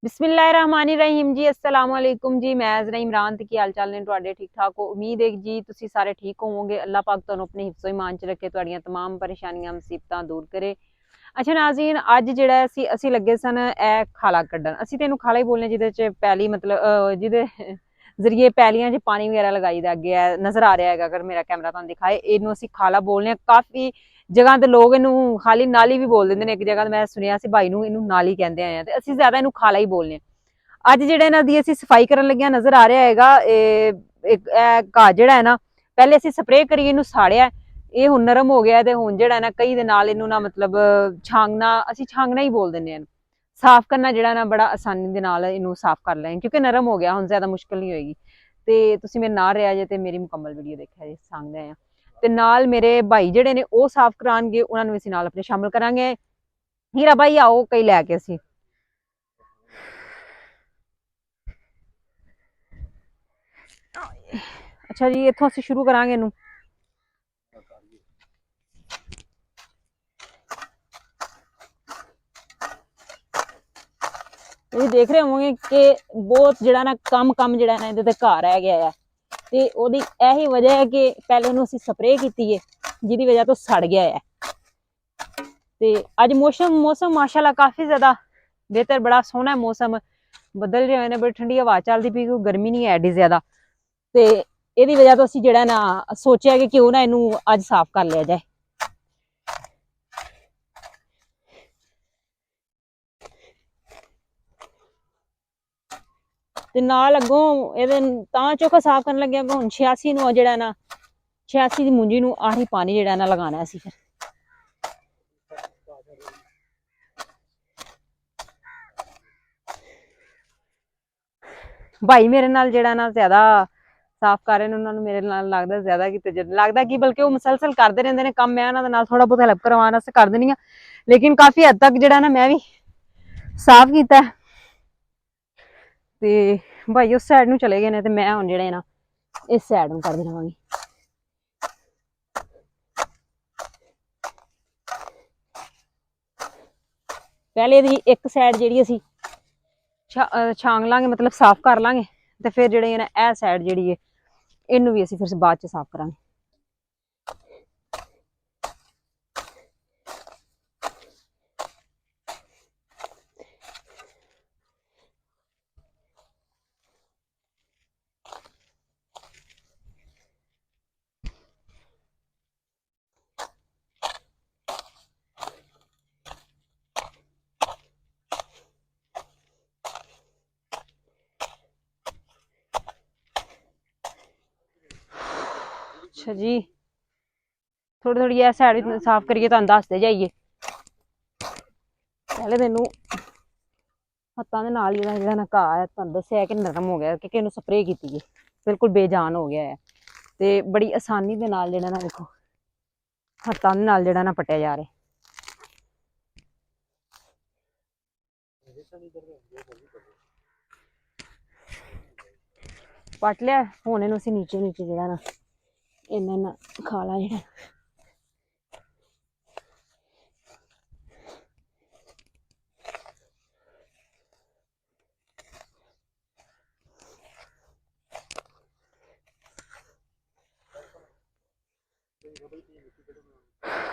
बिस्मिल्लाहिर्रहमानिर्रहीम जी अस्सलाम वालेकुम जी। मैं ज़रा इमरान की हाल चाल ने तुहाडे ठीक ठाक हो। उम्मीद है जी तुसी सारे ठीक होवोगे। अल्लाह पाक तुहानू अपने हिफ्ज़ो ईमान च रखे, तुहाड़ियां तमाम परेशानियां मुसीबतां दूर करे। अच्छा नाज़रीन, अज जिहड़ा असी लगे सन ए खाला कड्डन। असी ते इहनू खाला ही बोलने जिहदे च पैली मतलब जिहदे जरिए पैलियां च पानी वगैरह लगाई दा गया नजर आ रहा है। अगर मेरा कैमरा तुहानू दिखाए, इहनू असी खाला बोलने। काफ़ी जगह ते लोग इहनू खाली नाली भी बोल दिंदे ने। एक जगह मैं सुनिया सी भाई नू इहनू नाली कहंदे आए ते असी ज्यादा इहनू खाला ही बोलने। ਅੱਜ ਜਿਹੜੇ ਇਹਨਾਂ ਦੀ ਅਸੀਂ ਸਫਾਈ ਕਰਨ ਲੱਗਿਆ ਨਜ਼ਰ ਆ ਰਿਹਾ ਹੈਗਾ ਇਹ ਘਾਹ ਜਿਹੜਾ ਹੈ ਨਾ, ਪਹਿਲੇ ਅਸੀਂ ਸਪਰੇਅ ਕਰੀ ਇਹਨੂੰ ਸਾੜਿਆ, ਇਹ ਹੁਣ ਨਰਮ ਹੋ ਗਿਆ ਤੇ ਹੁਣ ਜਿਹੜਾ ਨਾ ਕਈ ਦੇ ਨਾਲ ਇਹਨੂੰ ਨਾ ਮਤਲਬ ਛਾਂਗਣਾ, ਅਸੀਂ ਛਾਂਗਣਾ ਹੀ ਬੋਲ ਦਿੰਦੇ ਹਾਂ। ਸਾਫ਼ ਕਰਨਾ ਜਿਹੜਾ ਨਾ ਬੜਾ ਆਸਾਨੀ ਦੇ ਨਾਲ ਇਹਨੂੰ ਸਾਫ਼ ਕਰ ਲੈਣ ਕਿਉਂਕਿ ਨਰਮ ਹੋ ਗਿਆ, ਹੁਣ ਜ਼ਿਆਦਾ ਮੁਸ਼ਕਲ ਨਹੀਂ ਹੋਏਗੀ। ਤੇ ਤੁਸੀਂ ਮੇਰੇ ਨਾਲ ਰਿਹਾ ਜੇ ਤੇ ਮੇਰੀ ਮੁਕੰਮਲ ਵੀਡੀਓ ਦੇਖਿਆ ਜੇ। ਸਾਂਗਦੇ ਆ ਤੇ ਨਾਲ ਮੇਰੇ ਭਾਈ ਜਿਹੜੇ ਨੇ ਉਹ ਸਾਫ਼ ਕਰਾਉਣਗੇ, ਉਹਨਾਂ ਨੂੰ ਅਸੀਂ ਨਾਲ ਆਪਣੇ ਸ਼ਾਮਲ ਕਰਾਂਗੇ। ਹੀਰਾ ਭਾਈ ਆਓ ਕਈ ਲੈ ਕੇ ਅਸੀਂ। ਅੱਛਾ ਜੀ, ਇੱਥੋਂ ਅਸੀਂ ਸ਼ੁਰੂ ਕਰਾਂਗੇ ਇਹਨੂੰ। ਤੁਸੀਂ ਦੇਖ ਰਹੇ ਹੋਵੋਗੇ ਕਿ ਬਹੁਤ ਜਿਹੜਾ ਨਾ ਕੰਮ ਜਿਹੜਾ ਨਾ ਇਹਦੇ ਤੇ ਘਰ ਰਹਿ ਗਿਆ ਹੈ ਤੇ ਉਹਦੀ ਇਹੀ ਵਜ੍ਹਾ ਹੈ ਕਿ ਪਹਿਲੇ ਉਹਨੂੰ ਅਸੀਂ ਸਪਰੇਅ ਕੀਤੀ ਹੈ, ਜਿਹਦੀ ਵਜ੍ਹਾ ਤੋਂ ਸੜ ਗਿਆ ਹੈ। ਤੇ ਅੱਜ ਮੌਸਮ ਮਾਸ਼ਾਅੱਲਾ ਕਾਫੀ ਜ਼ਿਆਦਾ ਬਿਹਤਰ, ਬੜਾ ਸੋਹਣਾ ਮੌਸਮ, ਬੱਦਲ ਜਿਹੇ ਹੋਏ ਨੇ, ਬੜੀ ਠੰਡੀ ਹਵਾ ਚੱਲਦੀ ਪਈ, ਕੋਈ ਗਰਮੀ ਨਹੀਂ ਹੈ ਐਡੀ ਜ਼ਿਆਦਾ। ਤੇ ਇਹਦੀ ਵਜ੍ਹਾ ਤੋਂ ਅਸੀਂ ਜਿਹੜਾ ਨਾ ਸੋਚਿਆ ਕਿ ਕਿਉਂ ਨਾ ਇਹਨੂੰ ਅੱਜ ਸਾਫ਼ ਕਰ ਲਿਆ ਜਾਏ। ਤੇ ਨਾਲ ਅੱਗੋਂ ਇਹਦੇ ਤਾਂ ਚੋਖਾ ਸਾਫ਼ ਕਰਨ ਲੱਗਿਆ ਹੁਣ 86 ਨੂੰ ਜਿਹੜਾ ਨਾ 86 ਦੀ ਮੁੰਜੀ ਨੂੰ ਆਹੀ ਪਾਣੀ ਜਿਹੜਾ ਨਾ ਲਗਾਉਣਾ ਅਸੀਂ। ਫਿਰ ਭਾਈ ਮੇਰੇ ਨਾਲ ਜਿਹੜਾ ਨਾ ਜ਼ਿਆਦਾ ਸਾਫ਼ ਕਰ ਰਹੇ ਨੇ, ਉਹਨਾਂ ਨੂੰ ਮੇਰੇ ਨਾਲ ਲੱਗਦਾ ਜ਼ਿਆਦਾ ਕਿ ਲੱਗਦਾ ਕਿ ਬਲਕਿ ਉਹ ਮੁਸਲਸਲ ਕਰਦੇ ਰਹਿੰਦੇ ਨੇ ਕੰਮ। ਮੈਂ ਉਹਨਾਂ ਦੇ ਨਾਲ ਥੋੜਾ ਬਹੁਤ ਹੈਲਪ ਕਰਵਾਉਣ ਵਾਸਤੇ ਕਰ ਦਿੰਦੀ ਹਾਂ, ਲੇਕਿਨ ਕਾਫੀ ਹੱਦ ਤੱਕ ਜਿਹੜਾ ਨਾ ਮੈਂ ਵੀ ਸਾਫ਼ ਕੀਤਾ। ਤੇ ਭਾਈ ਉਸ ਸਾਈਡ ਨੂੰ ਚਲੇ ਗਏ ਨੇ ਤੇ ਮੈਂ ਹੁਣ ਜਿਹੜੇ ਨਾ ਇਸ ਸਾਈਡ ਨੂੰ ਕਰਦੀ ਰਹਾਂਗੀ। ਪਹਿਲੇ ਦੀ ਇੱਕ ਸਾਈਡ ਜਿਹੜੀ ਅਸੀਂ ਛਾਂਗ ਲਾਂਗੇ, ਮਤਲਬ ਸਾਫ਼ ਕਰ ਲਾਂਗੇ, ਤੇ ਫਿਰ ਜਿਹੜੇ ਨਾ ਇਹ ਸਾਈਡ ਜਿਹੜੀ ਹੈ ਇਹਨੂੰ ਵੀ ਅਸੀਂ ਫਿਰ ਬਾਅਦ ਚ ਸਾਫ਼ ਕਰਾਂਗੇ। अच्छा जी, थोड़ी थोड़ी ऐ साइड साफ करिए तुहानू दसदे जाइए। पहले तेनू हत्थां दे नाल जेहड़ा ना घाह है तुहानू दस्सिया कि नरम हो गया क्योंकि इहनू स्प्रे कीती है, बिल्कुल बेजान हो गया है। ते बड़ी आसानी दे नाल जेहड़ा ना देखो हत्थां दे नाल जेहड़ा ना पट्टिया जा रहा है। पट लिया हुण इहनू असीं नीचे नीचे जेहड़ा ना इन्ना खाला जेहड़ा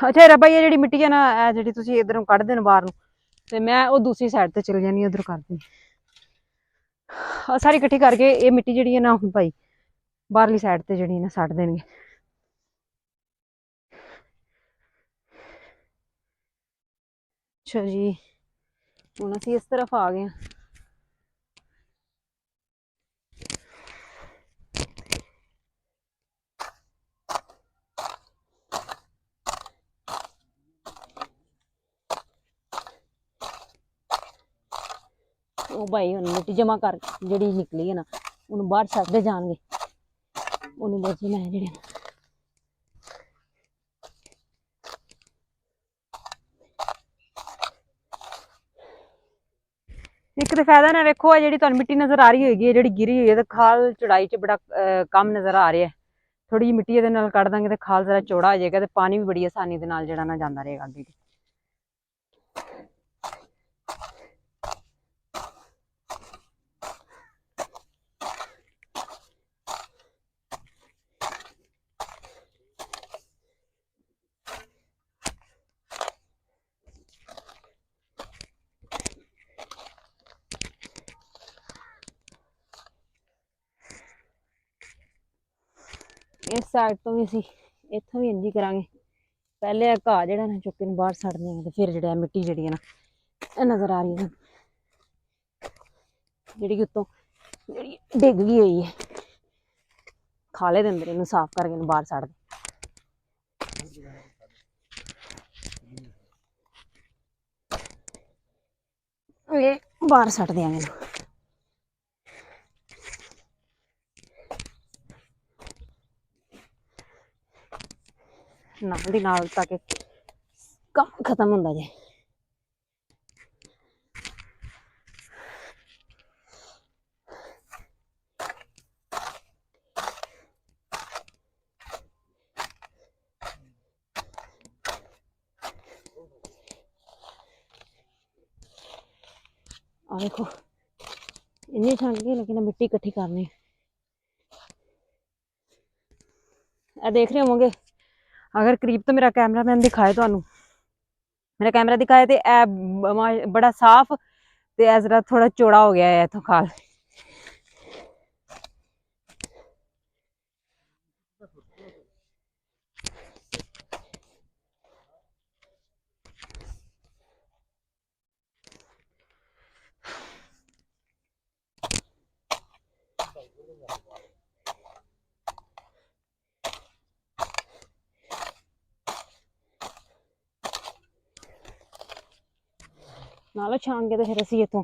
अच्छा रबा ये जी मिट्टी है ना जी तुम इधरों कढ़ते हैं बाहर तो मैं वो दूसरी साइड से चली जानी उधर करती सारी इकट्ठी करके ये मिट्टी जी है ना भाई बाहरली साइड से जी ना सट देंगे। अच्छा जी, हूँ असी इस तरफ आ गए। वो भाई हम मिट्टी जमा कर जी निकली है ना उन्होंने बाहर सटते जाएंगे उन्हें बची मैं जी एक तो फायदा ना वेखो जी तुम मिट्टी नजर आ रही होगी जी गिरी हुई है तो खाल चौड़ाई च बड़ा कम नजर आ रहा है। थोड़ी जी मिट्टी ये कढ़ देंगे तो खाल जरा चौड़ा हो जाएगा तो पानी भी बड़ी आसानी के नाल जेड़ा ना जाता रहेगा अगे। इस साइड तो भी ਅਸੀਂ ਇੱਥੋਂ ਵੀ ਇੰਝ ਹੀ ਕਰਾਂਗੇ। ਪਹਿਲੇ ਇਹ ਘਾਹ ਜਿਹੜਾ ਨਾ ਚੁੱਕ ਕੇ ਨੂੰ ਬਾਹਰ ਛੱਡ ਦਿਆਂਗੇ ਤੇ ਫਿਰ ਜਿਹੜਾ ਮਿੱਟੀ ਜਿਹੜੀ ਹੈ ਨਾ ਇਹ ਨਜ਼ਰ ਆ ਰਹੀ ਹੈ ਜਿਹੜੀ ਉੱਤੋਂ ਜਿਹੜੀ ਡਿੱਗ ਗਈ ਹੋਈ ਹੈ ਖਾਲੇ ਦੇ ਅੰਦਰ ਇਹਨੂੰ ਸਾਫ਼ ਕਰਕੇ ਇਹਨੂੰ ਬਾਹਰ ਛੱਡ ਦੇ। ਇਹ ਬਾਹਰ ਛੱਡ ਦਿਆਂਗੇ ਇਹਨੂੰ। ਨਾਲ ਦੀ ਨਾਲ ਤਾਂ ਕਿ ਕੰਮ ਖਤਮ ਹੁੰਦਾ ਜੇ। आ देखो इन्नी ठंड नहीं लेकिन मिट्टी इकट्ठी करनी। देख रहे होंगे अगर करीब तो मेरा कैमरा मैन दिखाए तो मेरा कैमरा दिखाए तो ए बड़ा साफ ते ए जरा थोड़ा चौड़ा हो गया है इथों खाल। नालों छान के तो फिर असी इतों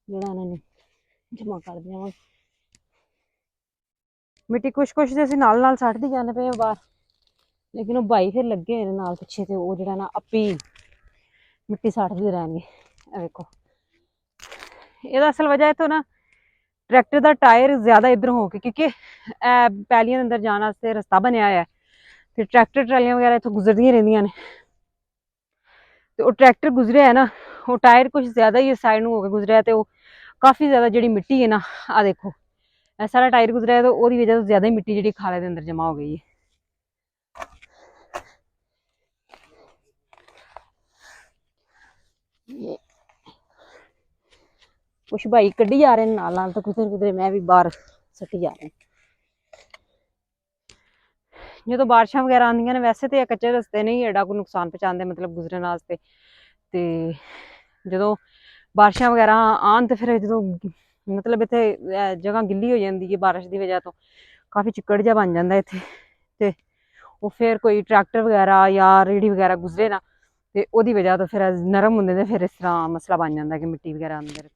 जोड़ा इन्होंने जमा कर देव। मिट्टी कुछ कुछ तो असीं नाल नाल सट्टदी जाने पे बाहर लेकिन वो भाई फिर लगे हुए नाल पिछे ते वो जोड़ा ना आपी मिट्टी सट्टदे रहणगे। देखो ਇਹਦਾ असल वजह तो ना ट्रैक्टर का टायर ज्यादा इधर हो के क्योंकि पैलियां अंदर जाने वास्ते रस्ता बनया है फिर ट्रैक्टर ट्रालियां वगैरह इतों गुजरदियां रहिंदियां ने तो वो ट्रैक्टर गुजरे है ना वो टायर कुछ ज्यादा ही साइड में होकर गुजरा है तो काफ़ी ज्यादा जी मिट्टी है ना आ देखो सारा टायर गुजरा है तो वो वजह से ज्यादा ही मिट्टी जी खाले के अंदर जमा हो गई है। कुछ भाई कड्ढी जा रहे हैं नाल नाल तो किधर किधर मैं भी बाहर सट्टी जा रही जो बारिशां वगैरह आंदियां ने वैसे तो कच्चे रस्ते नहीं एडा कोई नुकसान पहुँचाते मतलब गुजरन वास्ते ते जो बारिशां वगैरह आन तो फिर जो मतलब इत्थे जगह गिल्ली हो जाती है बारिश की वजह तो काफ़ी चिक्कड़ जिहा बन जाता इत्थे ते वो फिर कोई ट्रैक्टर वगैरह या रेहड़ी वगैरह गुजरे ना तो वो वजह तो फिर नरम होंगे तो फिर इस तरह मसला बन जाता कि मिट्टी वगैरह अंदर।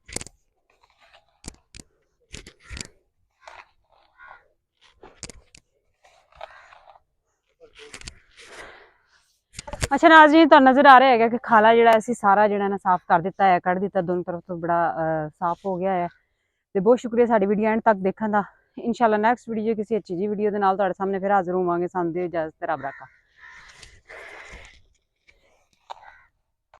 अच्छा नाज़रीन तो नज़र आ रहा है कि खाला जो असी सारा जो ना साफ कर दिता है कढ़ दिता दोनों तरफ तो बड़ा साफ हो गया है। तो बहुत शुक्रिया साड़ी वीडियो एंड तक देखने का। इंशाल्लाह नैक्सट वीडियो किसी अच्छी जी वीडियो के नाल तुहाडे सामने फिर हाजिर होवांगे। सानू दिओ इजाजत, रब राखा।